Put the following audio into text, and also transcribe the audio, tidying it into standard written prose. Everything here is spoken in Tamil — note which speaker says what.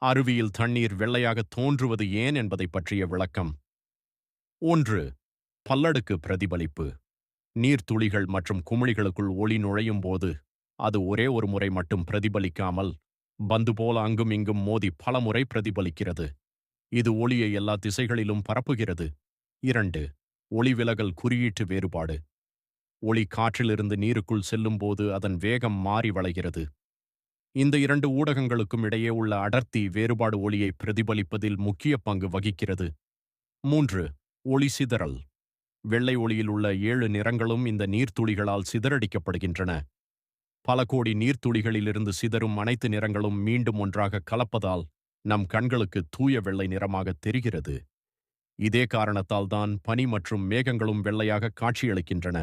Speaker 1: அருவியில் தண்ணீர் வெள்ளையாக தோன்றுவது ஏன் என்பதைப் பற்றிய விளக்கம். 1. பல்லடுக்கு பிரதிபலிப்பு. நீர்த்துளிகள் மற்றும் குமிழிகளுக்குள் ஒளி நுழையும் போது அது ஒரே ஒரு முறை மட்டும் பிரதிபலிக்காமல் பந்து போல அங்கும் இங்கும் மோதி பல முறை பிரதிபலிக்கிறது. இது ஒளியை எல்லா திசைகளிலும் பரப்புகிறது. 2. ஒளிவிலகல் குறியீட்டு வேறுபாடு. ஒளி காற்றிலிருந்து நீருக்குள் செல்லும்போது அதன் வேகம் மாறி வளைகிறது. இந்த இரண்டு ஊடகங்களுக்கும் இடையே உள்ள அடர்த்தி வேறுபாடு ஒளியை பிரதிபலிப்பதில் முக்கிய பங்கு வகிக்கிறது. 3. ஒளி சிதறல். வெள்ளை ஒளியில் உள்ள 7 நிறங்களும் இந்த நீர்த்துளிகளால் சிதறடிக்கப்படுகின்றன. பல கோடி நீர்த்துளிகளிலிருந்து சிதறும் அனைத்து நிறங்களும் மீண்டும் ஒன்றாக கலப்பதால் நம் கண்களுக்கு தூய வெள்ளை நிறமாக தெரிகிறது. இதே காரணத்தால் தான் பனி மற்றும் மேகங்களும் வெள்ளையாக காட்சியளிக்கின்றன.